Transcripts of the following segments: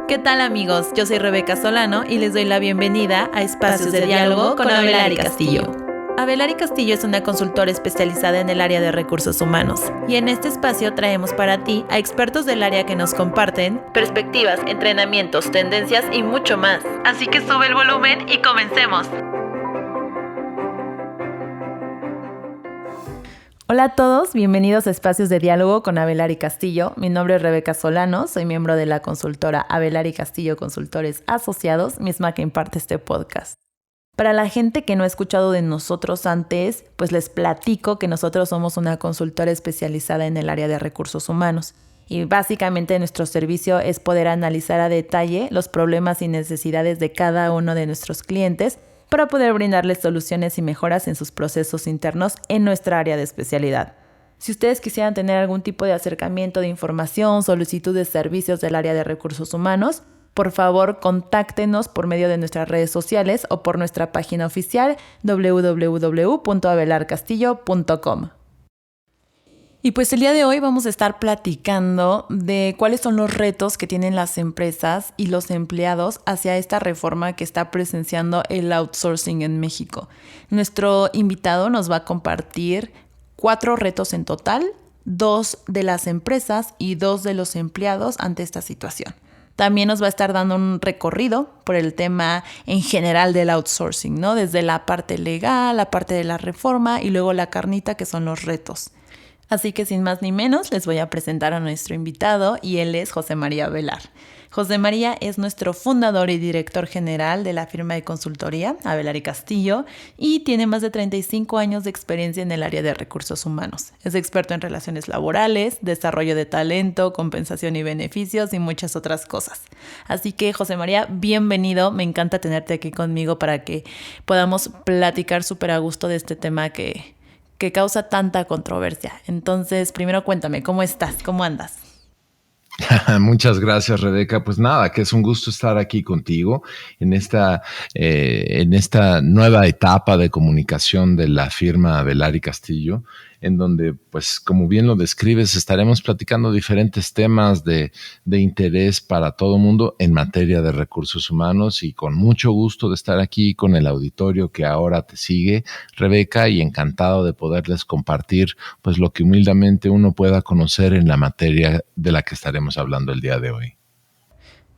¿Qué tal, amigos? Yo soy Rebeca Solano y les doy la bienvenida a Espacios de Diálogo con Abelari Castillo. Abelari Castillo es una consultora especializada en el área de recursos humanos y en este espacio traemos para ti a expertos del área que nos comparten perspectivas, entrenamientos, tendencias y mucho más. Así que sube el volumen y comencemos. Hola a todos, bienvenidos a Espacios de Diálogo con Abelari Castillo. Mi nombre es Rebeca Solano, soy miembro de la consultora Abelari Castillo Consultores Asociados, misma que imparte este podcast. Para la gente que no ha escuchado de nosotros antes, pues les platico que nosotros somos una consultora especializada en el área de recursos humanos. Y básicamente nuestro servicio es poder analizar a detalle los problemas y necesidades de cada uno de nuestros clientes para poder brindarles soluciones y mejoras en sus procesos internos en nuestra área de especialidad. Si ustedes quisieran tener algún tipo de acercamiento de información, solicitud de servicios del área de recursos humanos, por favor contáctenos por medio de nuestras redes sociales o por nuestra página oficial www.abelarcastillo.com. Y pues el día de hoy vamos a estar platicando de cuáles son los retos que tienen las empresas y los empleados hacia esta reforma que está presenciando el outsourcing en México. Nuestro invitado nos va a compartir 4 retos en total, 2 de las empresas y 2 de los empleados ante esta situación. También nos va a estar dando un recorrido por el tema en general del outsourcing, ¿no? Desde la parte legal, la parte de la reforma y luego la carnita que son los retos. Así que sin más ni menos les voy a presentar a nuestro invitado y él es José María Velar. José María es nuestro fundador y director general de la firma de consultoría Abelari Castillo y tiene más de 35 años de experiencia en el área de recursos humanos. Es experto en relaciones laborales, desarrollo de talento, compensación y beneficios y muchas otras cosas. Así que José María, bienvenido. Me encanta tenerte aquí conmigo para que podamos platicar súper a gusto de este tema que causa tanta controversia. Entonces, primero cuéntame, ¿cómo estás? ¿Cómo andas? Muchas gracias, Rebeca. Pues nada, que es un gusto estar aquí contigo en esta nueva etapa de comunicación de la firma Abelari Castillo, en donde, pues, como bien lo describes, estaremos platicando diferentes temas de interés para todo el mundo en materia de recursos humanos y con mucho gusto de estar aquí con el auditorio que ahora te sigue, Rebeca, y encantado de poderles compartir, pues, lo que humildemente uno pueda conocer en la materia de la que estaremos hablando el día de hoy.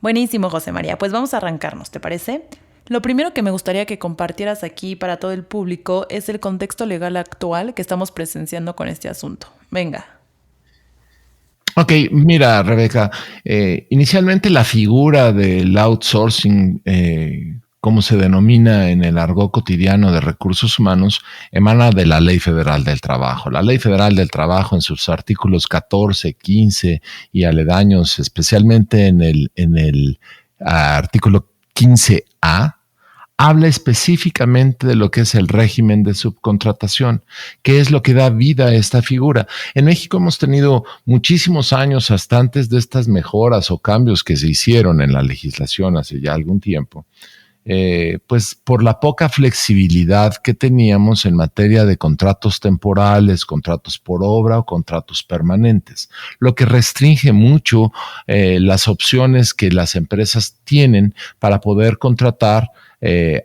Buenísimo, José María. Pues vamos a arrancarnos, ¿te parece? Lo primero que me gustaría que compartieras aquí para todo el público es el contexto legal actual que estamos presenciando con este asunto. Venga. Ok, mira, Rebeca, inicialmente la figura del outsourcing, como se denomina en el argot cotidiano de recursos humanos, emana de la Ley Federal del Trabajo. La Ley Federal del Trabajo, en sus artículos 14, 15 y aledaños, especialmente en el artículo 15A, habla específicamente de lo que es el régimen de subcontratación, que es lo que da vida a esta figura. En México hemos tenido muchísimos años hasta antes de estas mejoras o cambios que se hicieron en la legislación hace ya algún tiempo, pues por la poca flexibilidad que teníamos en materia de contratos temporales, contratos por obra o contratos permanentes, lo que restringe mucho las opciones que las empresas tienen para poder contratar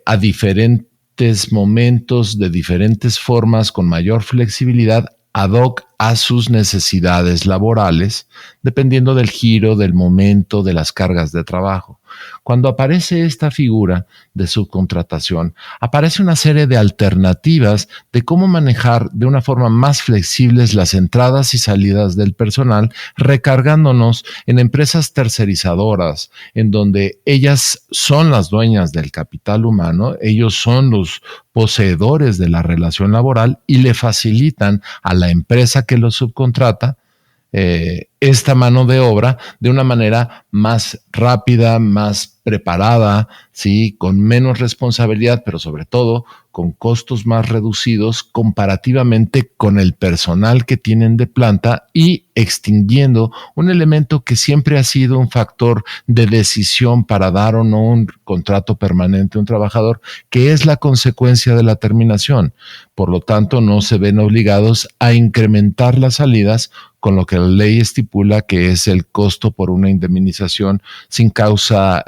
a diferentes momentos, de diferentes formas, con mayor flexibilidad, ad hoc a sus necesidades laborales, dependiendo del giro, del momento, de las cargas de trabajo. Cuando aparece esta figura de subcontratación, aparece una serie de alternativas de cómo manejar de una forma más flexible las entradas y salidas del personal, recargándonos en empresas tercerizadoras, en donde ellas son las dueñas del capital humano, ellos son los poseedores de la relación laboral y le facilitan a la empresa que los subcontrata esta mano de obra de una manera más rápida, más preparada, ¿sí? Con menos responsabilidad, pero sobre todo con costos más reducidos comparativamente con el personal que tienen de planta y extinguiendo un elemento que siempre ha sido un factor de decisión para dar o no un contrato permanente a un trabajador, que es la consecuencia de la terminación. Por lo tanto, no se ven obligados a incrementar las salidas con lo que la ley estipula que es el costo por una indemnización sin causa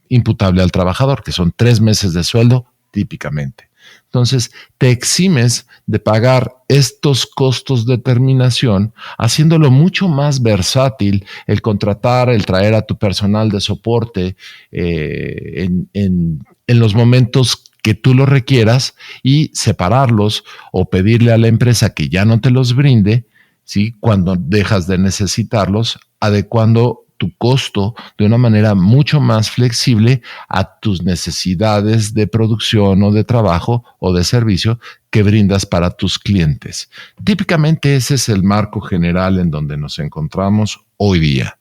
imputable al trabajador, que son 3 meses de sueldo típicamente. Entonces, te eximes de pagar estos costos de terminación, haciéndolo mucho más versátil el contratar, el traer a tu personal de soporte en los momentos que tú lo requieras y separarlos o pedirle a la empresa que ya no te los brinde, ¿sí? Cuando dejas de necesitarlos, adecuando tu costo de una manera mucho más flexible a tus necesidades de producción o de trabajo o de servicio que brindas para tus clientes. Típicamente ese es el marco general en donde nos encontramos hoy día.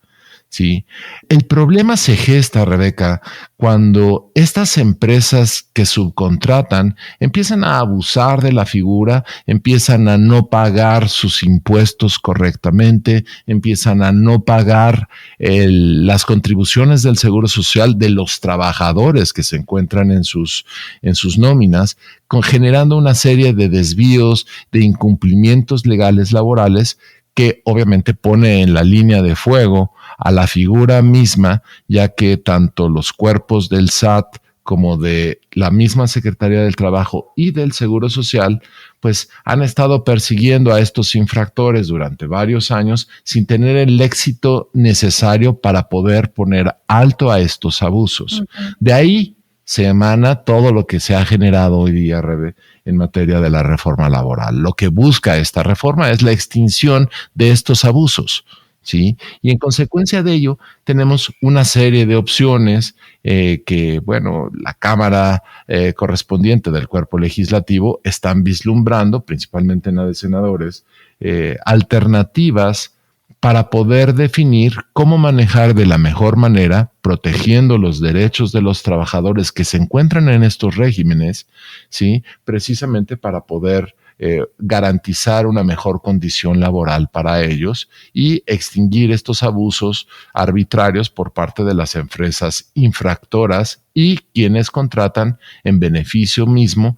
¿Sí? El problema se gesta, Rebeca, cuando estas empresas que subcontratan empiezan a abusar de la figura, empiezan a no pagar sus impuestos correctamente, empiezan a no pagar las contribuciones del Seguro Social de los trabajadores que se encuentran en sus nóminas, generando una serie de desvíos, de incumplimientos legales laborales que obviamente pone en la línea de fuego a la figura misma, ya que tanto los cuerpos del SAT como de la misma Secretaría del Trabajo y del Seguro Social, pues han estado persiguiendo a estos infractores durante varios años sin tener el éxito necesario para poder poner alto a estos abusos. Uh-huh. De ahí se emana todo lo que se ha generado hoy día, Rebe, en materia de la reforma laboral. Lo que busca esta reforma es la extinción de estos abusos, ¿sí? Y en consecuencia de ello, tenemos una serie de opciones que, bueno, la Cámara correspondiente del cuerpo legislativo están vislumbrando, principalmente en la de senadores, alternativas para poder definir cómo manejar de la mejor manera, protegiendo los derechos de los trabajadores que se encuentran en estos regímenes, ¿sí? Precisamente para poder garantizar una mejor condición laboral para ellos y extinguir estos abusos arbitrarios por parte de las empresas infractoras y quienes contratan en beneficio mismo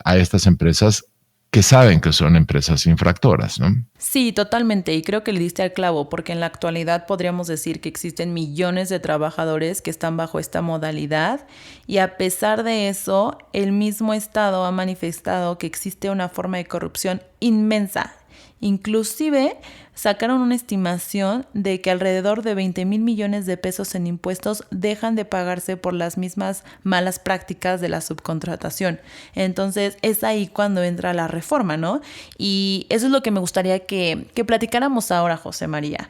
a estas empresas que saben que son empresas infractoras, ¿no? Sí, totalmente. Y creo que le diste al clavo, porque en la actualidad podríamos decir que existen millones de trabajadores que están bajo esta modalidad y a pesar de eso, el mismo Estado ha manifestado que existe una forma de corrupción inmensa. Inclusive sacaron una estimación de que alrededor de 20,000 millones de pesos en impuestos dejan de pagarse por las mismas malas prácticas de la subcontratación. Entonces es ahí cuando entra la reforma, ¿no? Y eso es lo que me gustaría que platicáramos ahora, José María.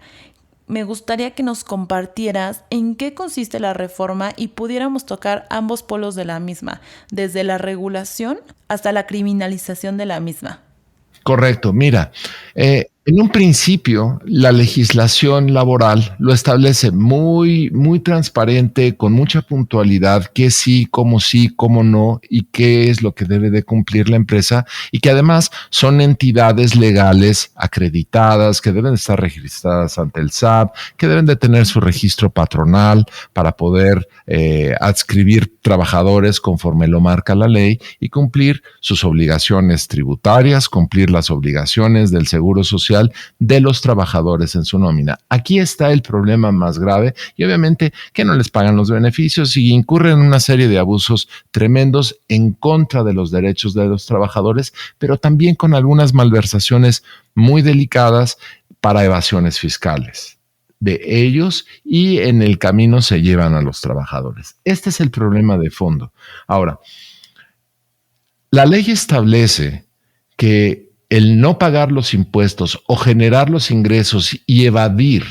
Me gustaría que nos compartieras en qué consiste la reforma y pudiéramos tocar ambos polos de la misma, desde la regulación hasta la criminalización de la misma. Correcto, mira, en un principio la legislación laboral lo establece muy, muy transparente, con mucha puntualidad, qué sí, cómo no y qué es lo que debe de cumplir la empresa y que además son entidades legales acreditadas que deben estar registradas ante el SAT, que deben de tener su registro patronal para poder adscribir trabajadores conforme lo marca la ley y cumplir sus obligaciones tributarias, cumplir las obligaciones del Seguro Social de los trabajadores en su nómina. Aquí está el problema más grave y obviamente que no les pagan los beneficios y incurren en una serie de abusos tremendos en contra de los derechos de los trabajadores, pero también con algunas malversaciones muy delicadas para evasiones fiscales de ellos y en el camino se llevan a los trabajadores. Este es el problema de fondo. Ahora, la ley establece que el no pagar los impuestos o generar los ingresos y evadir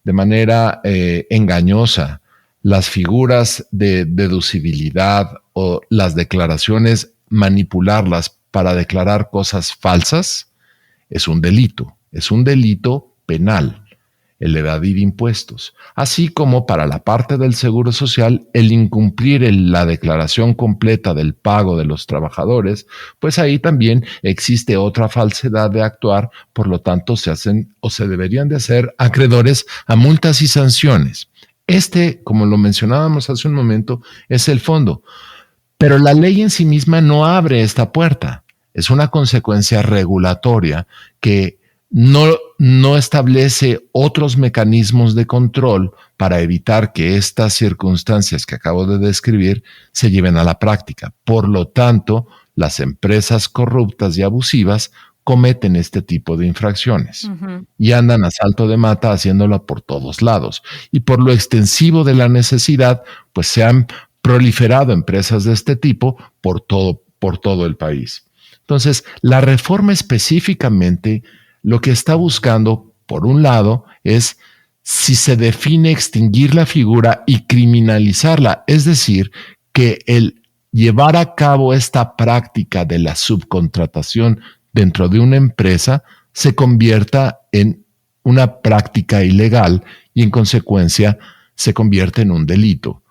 de manera engañosa las figuras de deducibilidad o las declaraciones, manipularlas para declarar cosas falsas, es un delito penal, el evadir impuestos, así como para la parte del Seguro Social, el incumplir la declaración completa del pago de los trabajadores, pues ahí también existe otra falsedad de actuar, por lo tanto se hacen o se deberían de hacer acreedores a multas y sanciones. Como lo mencionábamos hace un momento, es el fondo, pero la ley en sí misma no abre esta puerta, es una consecuencia regulatoria que no no establece otros mecanismos de control para evitar que estas circunstancias que acabo de describir se lleven a la práctica. Por lo tanto, las empresas corruptas y abusivas cometen este tipo de infracciones y andan a salto de mata haciéndolo por todos lados. Y por lo extensivo de la necesidad, pues se han proliferado empresas de este tipo por todo el país. Entonces, la reforma específicamente lo que está buscando, por un lado, es si se define extinguir la figura y criminalizarla, es decir, que el llevar a cabo esta práctica de la subcontratación dentro de una empresa se convierta en una práctica ilegal y en consecuencia se convierte en un delito.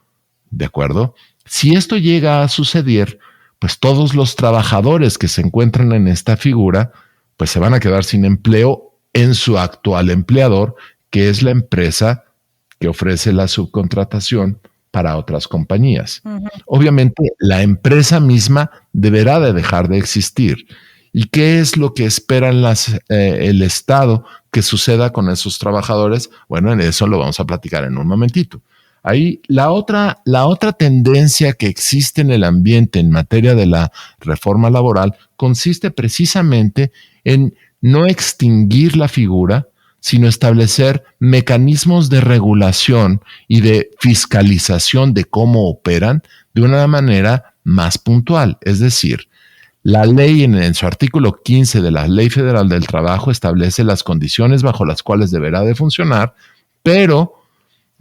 ¿De acuerdo? Si esto llega a suceder, pues todos los trabajadores que se encuentran en esta figura pues se van a quedar sin empleo en su actual empleador, que es la empresa que ofrece la subcontratación para otras compañías. Obviamente, la empresa misma deberá de dejar de existir. ¿Y qué es lo que esperan el Estado que suceda con esos trabajadores? Bueno, en eso lo vamos a platicar en un momentito. Ahí la otra tendencia que existe en el ambiente en materia de la reforma laboral consiste precisamente en no extinguir la figura, sino establecer mecanismos de regulación y de fiscalización de cómo operan de una manera más puntual. Es decir, la ley en su artículo 15 de la Ley Federal del Trabajo establece las condiciones bajo las cuales deberá de funcionar, pero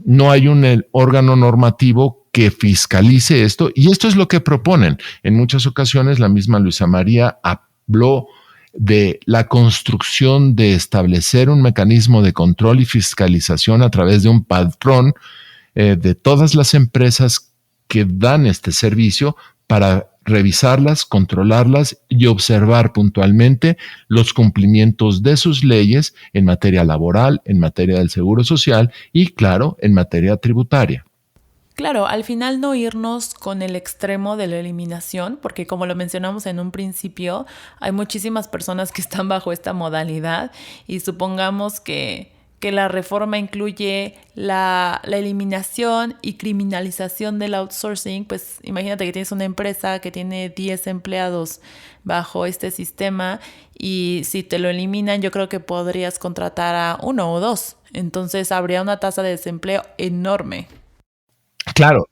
no hay un órgano normativo que fiscalice esto, y esto es lo que proponen. En muchas ocasiones la misma Luisa María habló de la construcción de establecer un mecanismo de control y fiscalización a través de un patrón de todas las empresas que dan este servicio para revisarlas, controlarlas y observar puntualmente los cumplimientos de sus leyes en materia laboral, en materia del seguro social y, claro, en materia tributaria. Claro, al final no irnos con el extremo de la eliminación, porque como lo mencionamos en un principio, hay muchísimas personas que están bajo esta modalidad y supongamos que la reforma incluye la eliminación y criminalización del outsourcing, pues imagínate que tienes una empresa que tiene 10 empleados bajo este sistema y si te lo eliminan yo creo que podrías contratar a 1 o 2, entonces habría una tasa de desempleo enorme. Claro,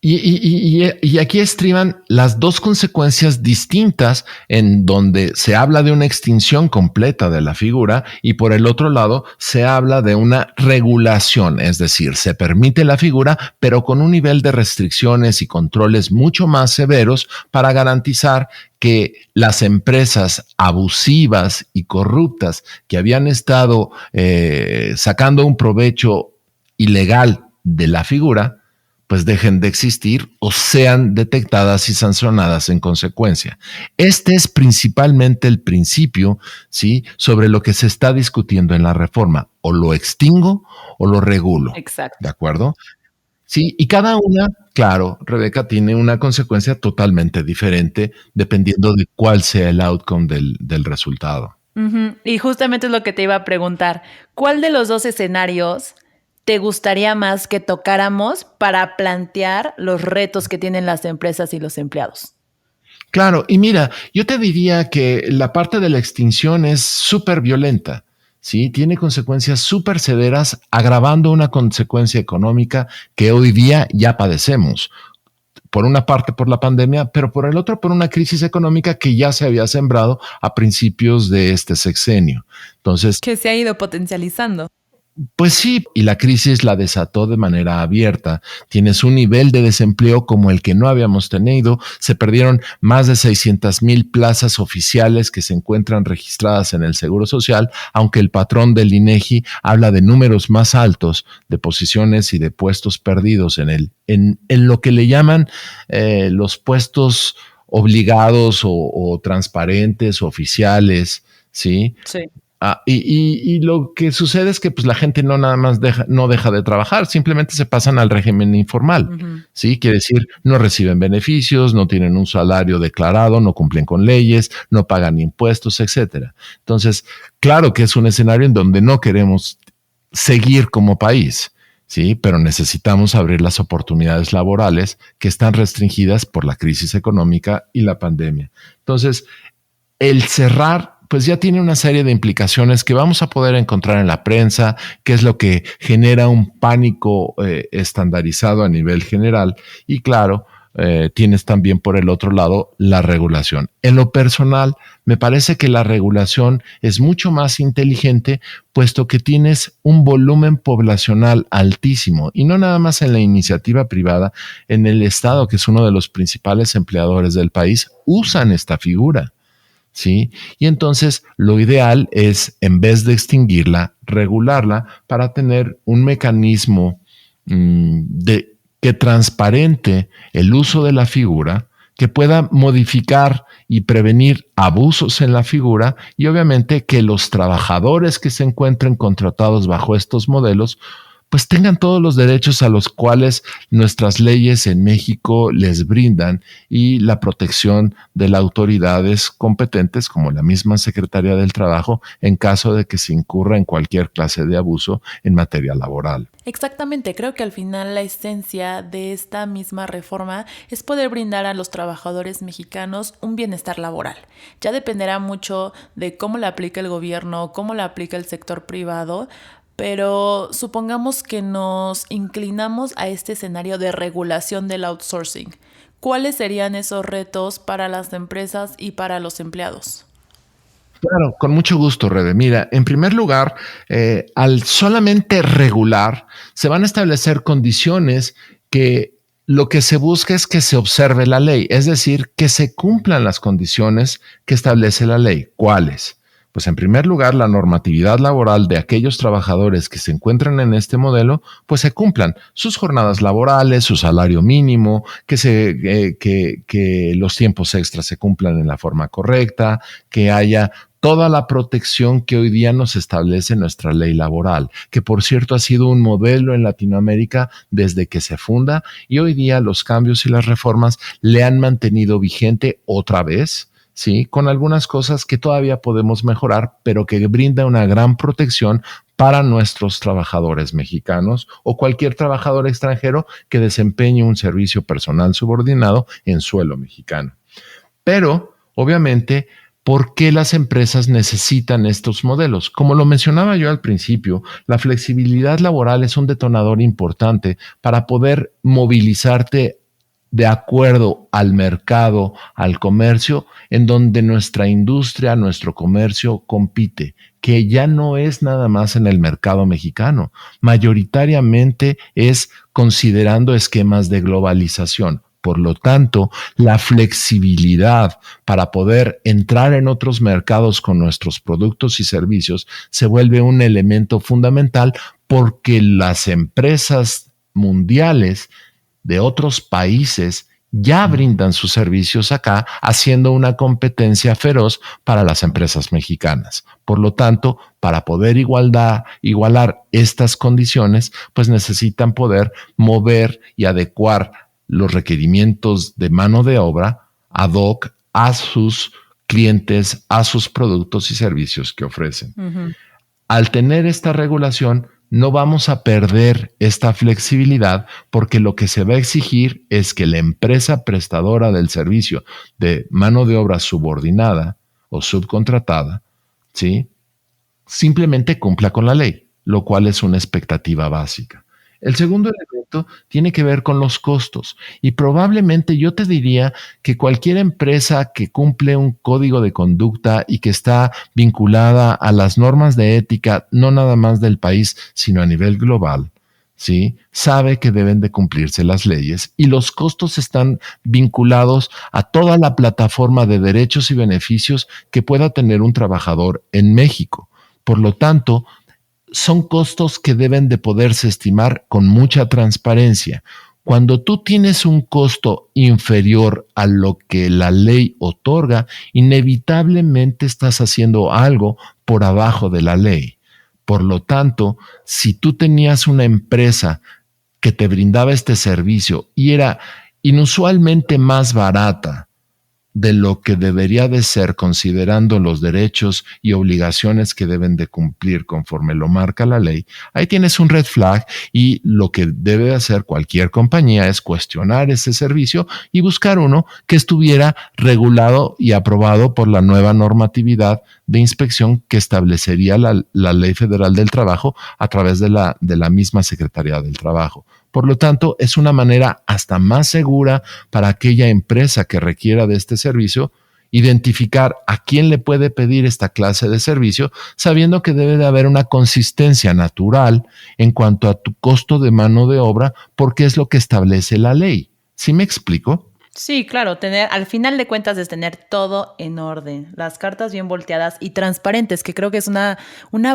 y aquí estriban las dos consecuencias distintas en donde se habla de una extinción completa de la figura y por el otro lado se habla de una regulación, es decir, se permite la figura pero con un nivel de restricciones y controles mucho más severos para garantizar que las empresas abusivas y corruptas que habían estado sacando un provecho ilegal de la figura, pues dejen de existir o sean detectadas y sancionadas en consecuencia. Este es principalmente el principio, ¿sí?, sobre lo que se está discutiendo en la reforma. O lo extingo o lo regulo. Exacto. ¿De acuerdo? Sí, y cada una, claro, Rebeca, tiene una consecuencia totalmente diferente dependiendo de cuál sea el outcome del resultado. Y justamente es lo que te iba a preguntar. ¿Cuál de los dos escenarios te gustaría más que tocáramos para plantear los retos que tienen las empresas y los empleados? Claro, y mira, yo te diría que la parte de la extinción es súper violenta, ¿sí? Tiene consecuencias súper severas, agravando una consecuencia económica que hoy día ya padecemos. Por una parte por la pandemia, pero por el otro por una crisis económica que ya se había sembrado a principios de este sexenio. Entonces, que se ha ido potencializando. Pues sí, y la crisis la desató de manera abierta. Tienes un nivel de desempleo como el que no habíamos tenido. Se perdieron más de 600,000 plazas oficiales que se encuentran registradas en el Seguro Social, aunque el patrón del INEGI habla de números más altos de posiciones y de puestos perdidos en lo que le llaman los puestos obligados o transparentes, oficiales, ¿sí? Sí. Y lo que sucede es que pues, la gente no nada más no deja de trabajar, simplemente se pasan al régimen informal. Uh-huh. ¿Sí? Quiere decir, no reciben beneficios, no tienen un salario declarado, no cumplen con leyes, no pagan impuestos, etcétera. Entonces, claro que es un escenario en donde no queremos seguir como país, ¿sí? Pero necesitamos abrir las oportunidades laborales que están restringidas por la crisis económica y la pandemia. Entonces, el cerrar pues ya tiene una serie de implicaciones que vamos a poder encontrar en la prensa, que es lo que genera un pánico estandarizado a nivel general. Y claro, tienes también por el otro lado la regulación. En lo personal, me parece que la regulación es mucho más inteligente, puesto que tienes un volumen poblacional altísimo, y no nada más en la iniciativa privada, en el Estado, que es uno de los principales empleadores del país, usan esta figura. ¿Sí? Y entonces lo ideal es, en vez de extinguirla, regularla para tener un mecanismo que transparente el uso de la figura, que pueda modificar y prevenir abusos en la figura, y obviamente que los trabajadores que se encuentren contratados bajo estos modelos pues tengan todos los derechos a los cuales nuestras leyes en México les brindan, y la protección de las autoridades competentes, como la misma Secretaría del Trabajo, en caso de que se incurra en cualquier clase de abuso en materia laboral. Exactamente, creo que al final la esencia de esta misma reforma es poder brindar a los trabajadores mexicanos un bienestar laboral. Ya dependerá mucho de cómo la aplica el gobierno, cómo la aplica el sector privado, pero supongamos que nos inclinamos a este escenario de regulación del outsourcing. ¿Cuáles serían esos retos para las empresas y para los empleados? Claro, con mucho gusto, Rebe. Mira, en primer lugar, al solamente regular, se van a establecer condiciones que lo que se busca es que se observe la ley, es decir, que se cumplan las condiciones que establece la ley. ¿Cuáles? Pues en primer lugar, la normatividad laboral de aquellos trabajadores que se encuentran en este modelo, pues se cumplan sus jornadas laborales, su salario mínimo, que los tiempos extras se cumplan en la forma correcta, que haya toda la protección que hoy día nos establece nuestra ley laboral, que por cierto ha sido un modelo en Latinoamérica desde que se funda, y hoy día los cambios y las reformas le han mantenido vigente otra vez, ¿sí? Con algunas cosas que todavía podemos mejorar, pero que brinda una gran protección para nuestros trabajadores mexicanos o cualquier trabajador extranjero que desempeñe un servicio personal subordinado en suelo mexicano. Pero, obviamente, ¿por qué las empresas necesitan estos modelos? Como lo mencionaba yo al principio, la flexibilidad laboral es un detonador importante para poder movilizarte de acuerdo al mercado, al comercio, en donde nuestra industria, nuestro comercio compite, que ya no es nada más en el mercado mexicano, mayoritariamente es considerando esquemas de globalización. Por lo tanto, la flexibilidad para poder entrar en otros mercados con nuestros productos y servicios se vuelve un elemento fundamental, porque las empresas mundiales de otros países ya brindan sus servicios acá, haciendo una competencia feroz para las empresas mexicanas. Por lo tanto, para poder igualar estas condiciones, pues necesitan poder mover y adecuar los requerimientos de mano de obra ad hoc a sus clientes, a sus productos y servicios que ofrecen. Uh-huh. Al tener esta regulación, no vamos a perder esta flexibilidad, porque lo que se va a exigir es que la empresa prestadora del servicio de mano de obra subordinada o subcontratada, ¿sí?, simplemente cumpla con la ley, lo cual es una expectativa básica. El segundo elemento tiene que ver con los costos, y probablemente yo te diría que cualquier empresa que cumple un código de conducta y que está vinculada a las normas de ética, no nada más del país, sino a nivel global, ¿sí?, sabe que deben de cumplirse las leyes, y los costos están vinculados a toda la plataforma de derechos y beneficios que pueda tener un trabajador en México. Por lo tanto, son costos que deben de poderse estimar con mucha transparencia. Cuando tú tienes un costo inferior a lo que la ley otorga, inevitablemente estás haciendo algo por abajo de la ley. Por lo tanto, si tú tenías una empresa que te brindaba este servicio y era inusualmente más barata de lo que debería de ser considerando los derechos y obligaciones que deben de cumplir conforme lo marca la ley, ahí tienes un red flag y lo que debe hacer cualquier compañía es cuestionar ese servicio y buscar uno que estuviera regulado y aprobado por la nueva normatividad de inspección que establecería la Ley Federal del Trabajo a través de la misma Secretaría del Trabajo. Por lo tanto, es una manera hasta más segura para aquella empresa que requiera de este servicio identificar a quién le puede pedir esta clase de servicio, sabiendo que debe de haber una consistencia natural en cuanto a tu costo de mano de obra, porque es lo que establece la ley. ¿Sí me explico? Sí, claro, al final de cuentas es tener todo en orden, las cartas bien volteadas y transparentes, que creo que es una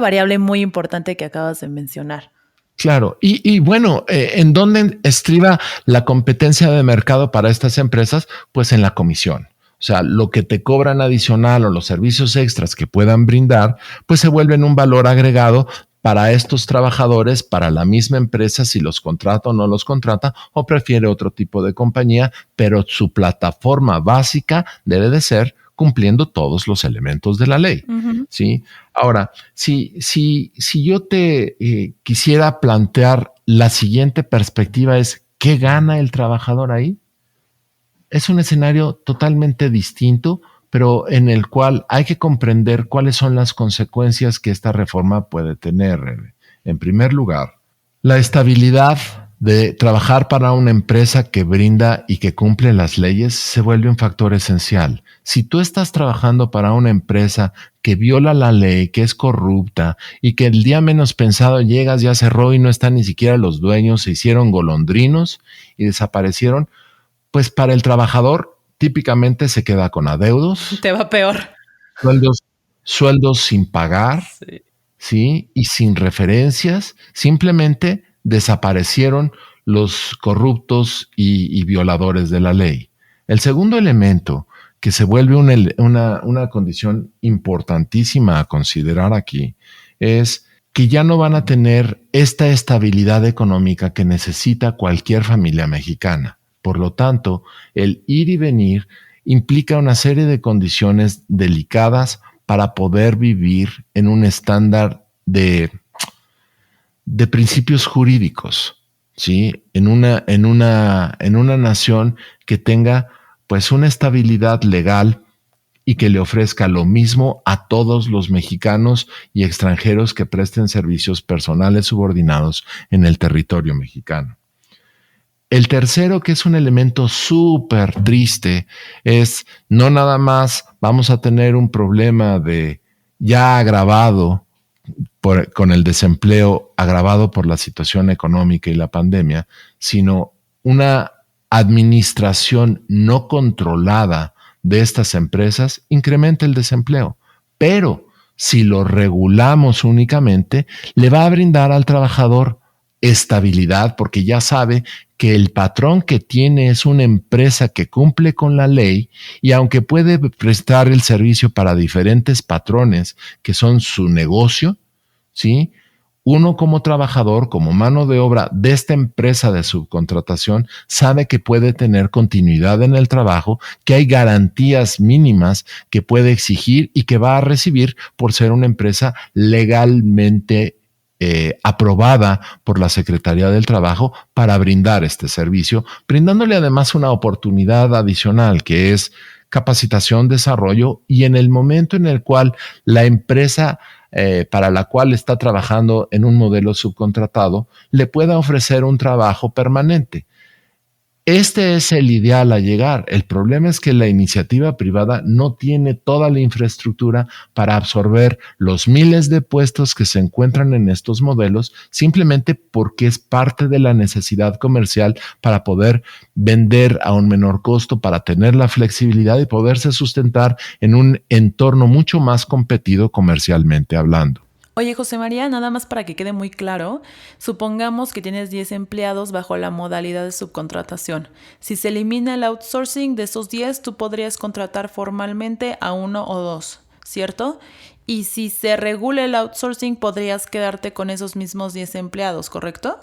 variable muy importante que acabas de mencionar. Claro, y bueno, ¿en dónde estriba la competencia de mercado para estas empresas? Pues en la comisión. O sea, lo que te cobran adicional o los servicios extras que puedan brindar, pues se vuelven un valor agregado para estos trabajadores, para la misma empresa, si los contrata o no los contrata, o prefiere otro tipo de compañía, pero su plataforma básica debe de ser cumpliendo todos los elementos de la ley. Uh-huh. ¿Sí? Ahora, si yo te quisiera plantear la siguiente perspectiva es, ¿qué gana el trabajador ahí? Es un escenario totalmente distinto, pero en el cual hay que comprender cuáles son las consecuencias que esta reforma puede tener. En primer lugar, la estabilidad de trabajar para una empresa que brinda y que cumple las leyes se vuelve un factor esencial. Si tú estás trabajando para una empresa que viola la ley, que es corrupta y que el día menos pensado llegas, ya cerró y no están ni siquiera los dueños, se hicieron golondrinos y desaparecieron, pues para el trabajador típicamente se queda con adeudos. Te va peor. Sueldos sin pagar, ¿sí? Y sin referencias, simplemente desaparecieron los corruptos y violadores de la ley. El segundo elemento que se vuelve una condición importantísima a considerar aquí es que ya no van a tener esta estabilidad económica que necesita cualquier familia mexicana. Por lo tanto, el ir y venir implica una serie de condiciones delicadas para poder vivir en un estándar de principios jurídicos, ¿sí? En una nación que tenga pues una estabilidad legal y que le ofrezca lo mismo a todos los mexicanos y extranjeros que presten servicios personales subordinados en el territorio mexicano. El tercero, que es un elemento súper triste, es no nada más vamos a tener un problema de ya agravado con el desempleo, agravado por la situación económica y la pandemia, sino una administración no controlada de estas empresas incrementa el desempleo. Pero si lo regulamos únicamente, le va a brindar al trabajador estabilidad porque ya sabe que el patrón que tiene es una empresa que cumple con la ley y aunque puede prestar el servicio para diferentes patrones que son su negocio, ¿sí? Uno como trabajador, como mano de obra de esta empresa de subcontratación, sabe que puede tener continuidad en el trabajo, que hay garantías mínimas que puede exigir y que va a recibir por ser una empresa legalmente aprobada por la Secretaría del Trabajo para brindar este servicio, brindándole además una oportunidad adicional que es capacitación, desarrollo y en el momento en el cual la empresa para la cual está trabajando en un modelo subcontratado le pueda ofrecer un trabajo permanente. Este es el ideal a llegar. El problema es que la iniciativa privada no tiene toda la infraestructura para absorber los miles de puestos que se encuentran en estos modelos simplemente porque es parte de la necesidad comercial para poder vender a un menor costo, para tener la flexibilidad y poderse sustentar en un entorno mucho más competido comercialmente hablando. Oye, José María, nada más para que quede muy claro, supongamos que tienes 10 empleados bajo la modalidad de subcontratación. Si se elimina el outsourcing de esos 10, tú podrías contratar formalmente a 1 o 2, ¿cierto? Y si se regula el outsourcing, podrías quedarte con esos mismos 10 empleados, ¿correcto?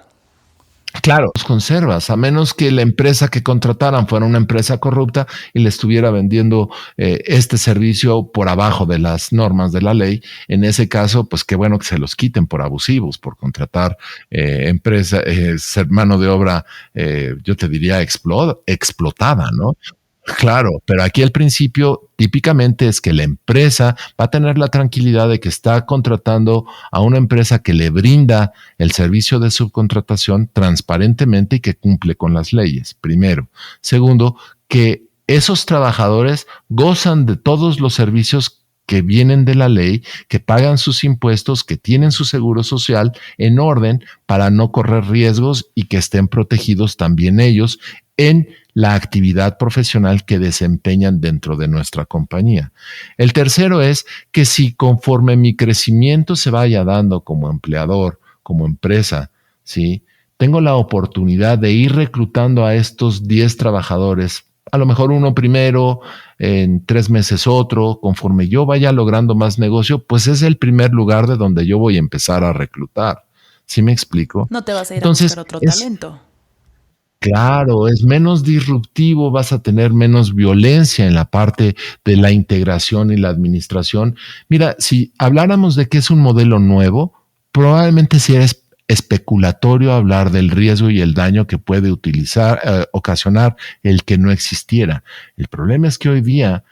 Claro, los conservas, a menos que la empresa que contrataran fuera una empresa corrupta y le estuviera vendiendo este servicio por abajo de las normas de la ley. En ese caso, pues qué bueno que se los quiten por abusivos, por contratar ser mano de obra, yo te diría explotada, ¿no? Claro, pero aquí el principio típicamente es que la empresa va a tener la tranquilidad de que está contratando a una empresa que le brinda el servicio de subcontratación transparentemente y que cumple con las leyes, primero. Segundo, que esos trabajadores gozan de todos los servicios que vienen de la ley, que pagan sus impuestos, que tienen su seguro social en orden para no correr riesgos y que estén protegidos también ellos en la actividad profesional que desempeñan dentro de nuestra compañía. El tercero es que si conforme mi crecimiento se vaya dando como empleador, como empresa, ¿sí? Tengo la oportunidad de ir reclutando a estos 10 trabajadores, a lo mejor uno primero, en 3 meses otro, conforme yo vaya logrando más negocio, pues es el primer lugar de donde yo voy a empezar a reclutar. ¿Sí me explico? No te vas a ir Entonces, a buscar otro talento. Claro, es menos disruptivo, vas a tener menos violencia en la parte de la integración y la administración. Mira, si habláramos de que es un modelo nuevo, probablemente sería especulatorio hablar del riesgo y el daño que puede ocasionar el que no existiera. El problema es que hoy día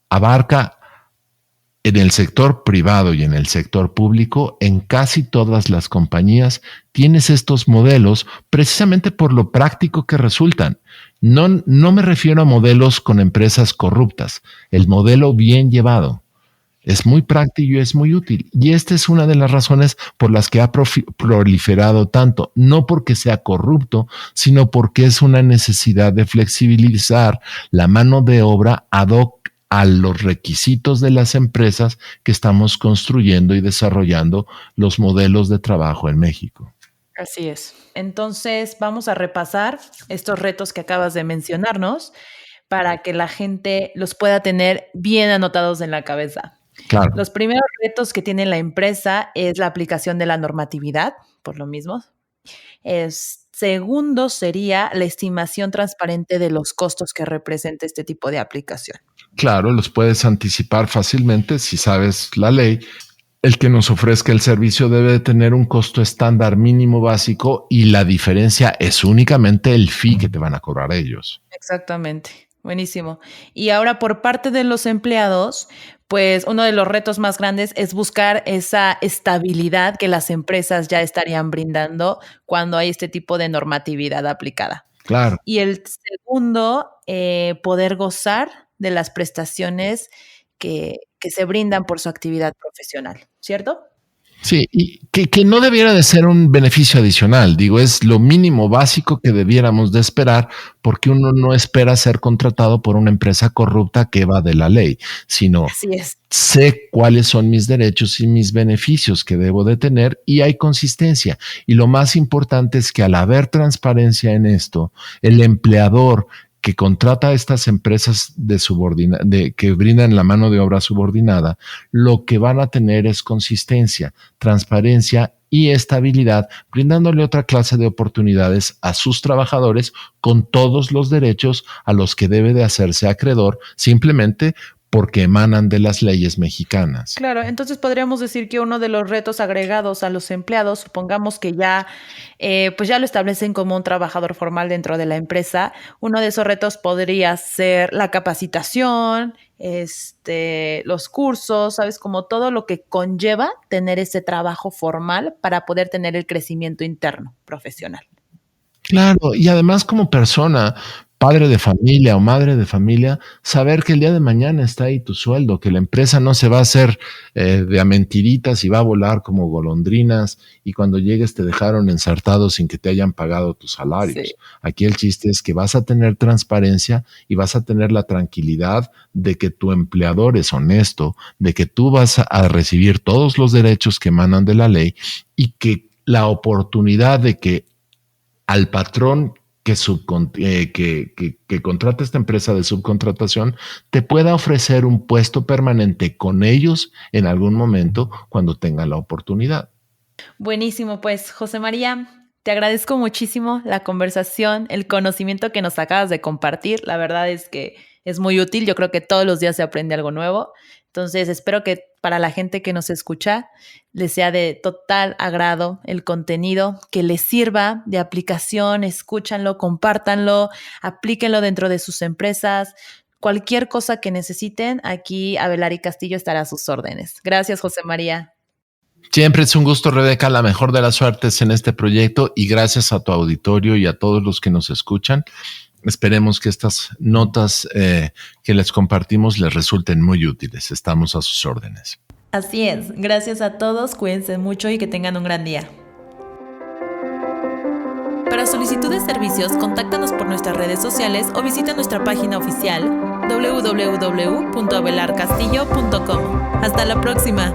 abarca en el sector privado y en el sector público, en casi todas las compañías, tienes estos modelos precisamente por lo práctico que resultan. No me refiero a modelos con empresas corruptas, el modelo bien llevado. Es muy práctico y es muy útil. Y esta es una de las razones por las que ha proliferado tanto, no porque sea corrupto, sino porque es una necesidad de flexibilizar la mano de obra ad hoc a los requisitos de las empresas que estamos construyendo y desarrollando los modelos de trabajo en México. Así es. Entonces, vamos a repasar estos retos que acabas de mencionarnos para que la gente los pueda tener bien anotados en la cabeza. Claro. Los primeros retos que tiene la empresa es la aplicación de la normatividad, por lo mismo. Segundo sería la estimación transparente de los costos que representa este tipo de aplicación. Claro, los puedes anticipar fácilmente si sabes la ley. El que nos ofrezca el servicio debe de tener un costo estándar mínimo básico y la diferencia es únicamente el fee que te van a cobrar ellos. Exactamente. Buenísimo. Y ahora por parte de los empleados, pues uno de los retos más grandes es buscar esa estabilidad que las empresas ya estarían brindando cuando hay este tipo de normatividad aplicada. Claro. Y el segundo, poder gozar de las prestaciones que se brindan por su actividad profesional, ¿cierto? Sí, y que no debiera de ser un beneficio adicional, digo, es lo mínimo básico que debiéramos de esperar, porque uno no espera ser contratado por una empresa corrupta que va de la ley, sino Así es. Sé cuáles son mis derechos y mis beneficios que debo de tener y hay consistencia. Y lo más importante es que al haber transparencia en esto, el empleador que contrata a estas empresas que brindan la mano de obra subordinada, lo que van a tener es consistencia, transparencia y estabilidad, brindándole otra clase de oportunidades a sus trabajadores con todos los derechos a los que debe de hacerse acreedor, simplemente porque emanan de las leyes mexicanas. Claro, entonces podríamos decir que uno de los retos agregados a los empleados, supongamos que ya, pues ya lo establecen como un trabajador formal dentro de la empresa, uno de esos retos podría ser la capacitación, los cursos, ¿sabes? Como todo lo que conlleva tener ese trabajo formal para poder tener el crecimiento interno profesional. Claro, y además como persona, padre de familia o madre de familia, saber que el día de mañana está ahí tu sueldo, que la empresa no se va a hacer de a mentiritas y va a volar como golondrinas y cuando llegues te dejaron ensartado sin que te hayan pagado tus salarios. Sí. Aquí el chiste es que vas a tener transparencia y vas a tener la tranquilidad de que tu empleador es honesto, de que tú vas a recibir todos los derechos que emanan de la ley y que la oportunidad de que al patrón que contrata esta empresa de subcontratación te pueda ofrecer un puesto permanente con ellos en algún momento cuando tenga la oportunidad. Buenísimo, pues José María, te agradezco muchísimo la conversación, el conocimiento que nos acabas de compartir. La verdad es que es muy útil. Yo creo que todos los días se aprende algo nuevo. Entonces, espero que para la gente que nos escucha les sea de total agrado el contenido, que les sirva de aplicación, escúchanlo, compártanlo, aplíquenlo dentro de sus empresas. Cualquier cosa que necesiten, aquí Abelari Castillo estará a sus órdenes. Gracias, José María. Siempre es un gusto, Rebeca, la mejor de las suertes en este proyecto y gracias a tu auditorio y a todos los que nos escuchan. Esperemos que estas notas que les compartimos les resulten muy útiles. Estamos a sus órdenes. Así es. Gracias a todos. Cuídense mucho y que tengan un gran día. Para solicitud de servicios, contáctanos por nuestras redes sociales o visita nuestra página oficial www.abelarcastillo.com. Hasta la próxima.